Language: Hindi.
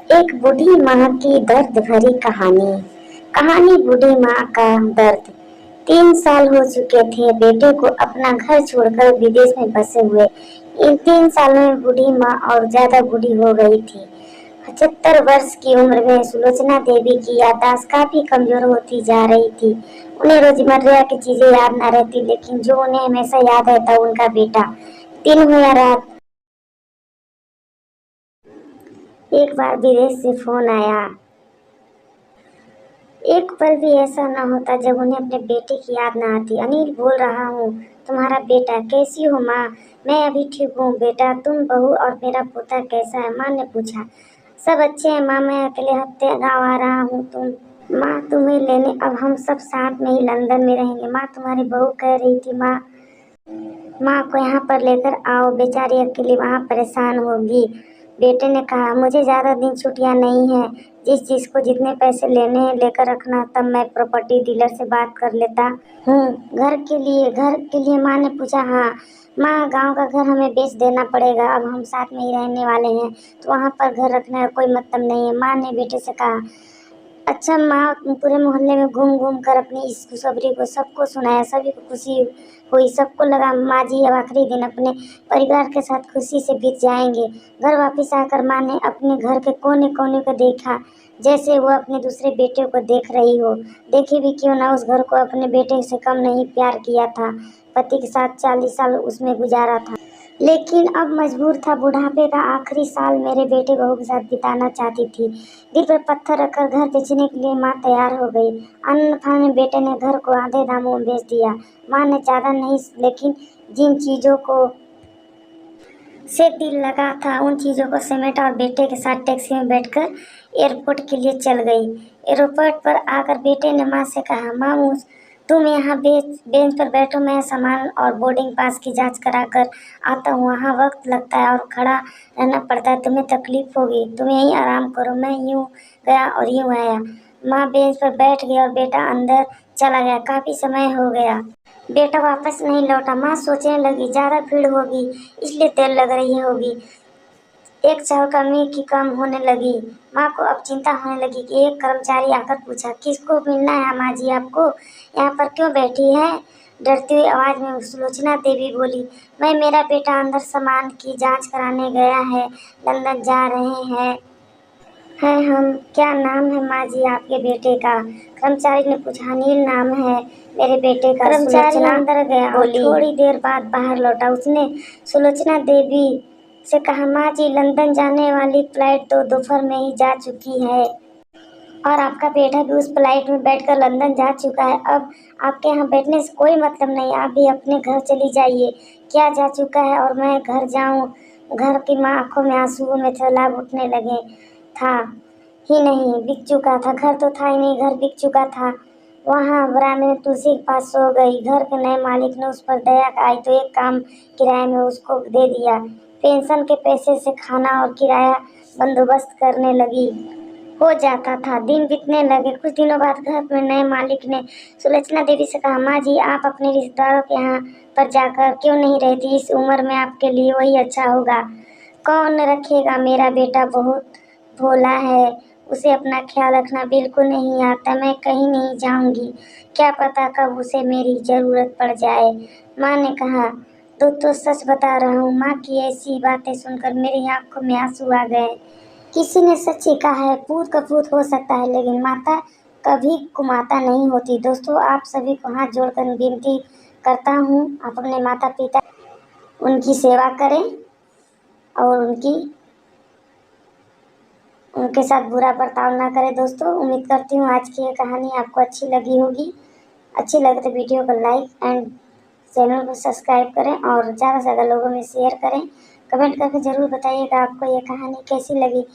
एक बूढ़ी माँ की दर्द भरी कहानी। कहानी बूढ़ी माँ का दर्द। 3 साल हो चुके थे बेटे को अपना घर छोड़कर विदेश में बसे हुए। इन 3 साल में बूढ़ी माँ और ज्यादा बूढ़ी हो गई थी। 75 वर्ष की उम्र में सुलोचना देवी की याददाश्त काफी कमजोर होती जा रही थी। उन्हें रोजमर्रा की चीजें याद न रहती, लेकिन जो उन्हें हमेशा याद रहता उनका बेटा। दिन हो या रात, एक बार विदेश से फोन आया। एक पल भी ऐसा न होता जब उन्हें अपने बेटे की याद न आती। अनिल बोल रहा हूँ, तुम्हारा बेटा। कैसी हो माँ? मैं अभी ठीक हूँ बेटा। तुम, बहू और मेरा पोता कैसा है? माँ ने पूछा। सब अच्छे हैं माँ, मैं अगले हफ्ते गाँव आ रहा हूँ। माँ तुम्हें लेने अब हम सब साथ में ही लंदन में रहेंगे। माँ तुम्हारी बहू कह रही थी माँ को यहाँ पर लेकर आओ, बेचारी अकेली वहाँ परेशान होगी। बेटे ने कहा, मुझे ज्यादा दिन छुट्टियाँ नहीं है। जिस चीज को जितने पैसे लेने हैं लेकर रखना, तब मैं प्रॉपर्टी डीलर से बात कर लेता हूँ। घर के लिए माँ ने पूछा। हाँ माँ, गांव का घर हमें बेच देना पड़ेगा। अब हम साथ में ही रहने वाले हैं, तो वहाँ पर घर रखने का कोई मतलब नहीं है। माँ ने बेटे से कहा। अच्छा माँ, पूरे मोहल्ले में घूम घूम कर अपनी इस खुशखबरी को सबको सुनाया। सभी को खुशी हुई। सबको लगा माँ जी अब आखिरी दिन अपने परिवार के साथ खुशी से बीत जाएंगे। घर वापस आकर माँ ने अपने घर के कोने कोने को देखा, जैसे वो अपने दूसरे बेटे को देख रही हो। देखे भी क्यों ना, उस घर को अपने बेटे से कम नहीं प्यार किया था। पति के साथ 40 साल उसमें गुजारा था, लेकिन अब मजबूर था। बुढ़ापे का आखिरी साल मेरे बेटे बहू के साथ बिताना चाहती थी। दिल पर पत्थर रखकर घर बेचने के लिए माँ तैयार हो गई। अन्न फाने बेटे ने घर को आधे दामों में बेच दिया। माँ ने ज्यादा नहीं, लेकिन जिन चीजों को से दिल लगा था उन चीजों को समेटा और बेटे के साथ टैक्सी में बैठकर एयरपोर्ट के लिए चल गई। एयरपोर्ट पर आकर बेटे ने माँ से कहा, माँ तुम यहाँ बेंच पर बैठो, मैं सामान और बोर्डिंग पास की जांच करा कर आता हूँ। वहाँ वक्त लगता है और खड़ा रहना पड़ता है, तुम्हें तकलीफ होगी। तुम यहीं आराम करो। मैं यूँ गया और यूँ आया। माँ बेंच पर बैठ गई और बेटा अंदर चला गया। काफी समय हो गया, बेटा वापस नहीं लौटा। माँ सोचने लगी, ज्यादा भीड़ होगी इसलिए देर लग रही होगी। एक सहकर्मी की कम होने लगी। माँ को अब चिंता होने लगी कि एक कर्मचारी आकर पूछा, किसको मिलना है माँ जी आपको? यहाँ पर क्यों बैठी है? डरती हुई आवाज में सुलोचना देवी बोली, मैं, मेरा बेटा अंदर सामान की जांच कराने गया है, लंदन जा रहे हैं हम। क्या नाम है माँ जी आपके बेटे का? कर्मचारी ने पूछा। अनिल नाम है मेरे बेटे का। कर्मचारी अंदर गया और थोड़ी देर बाद बाहर लौटा। उसने सुलोचना देवी से कहा, माँ जी लंदन जाने वाली फ्लाइट तो दोपहर में ही जा चुकी है और आपका बेटा भी उस फ्लाइट में बैठकर लंदन जा चुका है। अब आपके यहाँ बैठने से कोई मतलब नहीं, आप भी अपने घर चली जाइए। क्या जा चुका है और मैं घर जाऊँ? घर की माँ आंखों में आंसुओं में सैलाब उठने लगे। था ही नहीं, बिक चुका था। घर तो था ही नहीं, घर बिक चुका था। वहाँ बरामदे में तुलसी के पास सो गई। घर के नए मालिक ने उस पर दया आई तो एक काम किराए में उसको दे दिया। पेंशन के पैसे से खाना और किराया बंदोबस्त करने लगी। हो जाता था। दिन बीतने लगे। कुछ दिनों बाद घर में नए मालिक ने सुलोचना देवी से कहा, माँ जी आप अपने रिश्तेदारों के यहाँ पर जाकर क्यों नहीं रहती? इस उम्र में आपके लिए वही अच्छा होगा। कौन रखेगा? मेरा बेटा बहुत भोला है, उसे अपना ख्याल रखना बिल्कुल नहीं आता। मैं कहीं नहीं जाऊंगी, क्या पता कब उसे मेरी जरूरत पड़ जाए। माँ ने कहा, तो सच बता रहा हूँ। माँ की ऐसी बातें सुनकर मेरी आंखों में आंसू आ गए। किसी ने सच ही कहा है, पूत कपूत हो सकता है लेकिन माता कभी कुमाता नहीं होती। दोस्तों, आप सभी को हाथ जोड़कर विनती करता हूँ, आप अपने माता पिता उनकी सेवा करें और उनके साथ बुरा बर्ताव ना करें। दोस्तों, उम्मीद करती हूँ आज की ये कहानी आपको अच्छी लगी होगी। अच्छी लगे तो वीडियो को लाइक एंड चैनल को सब्सक्राइब करें और ज़्यादा से ज़्यादा लोगों में शेयर करें। कमेंट करके ज़रूर बताइएगा आपको ये कहानी कैसी लगी।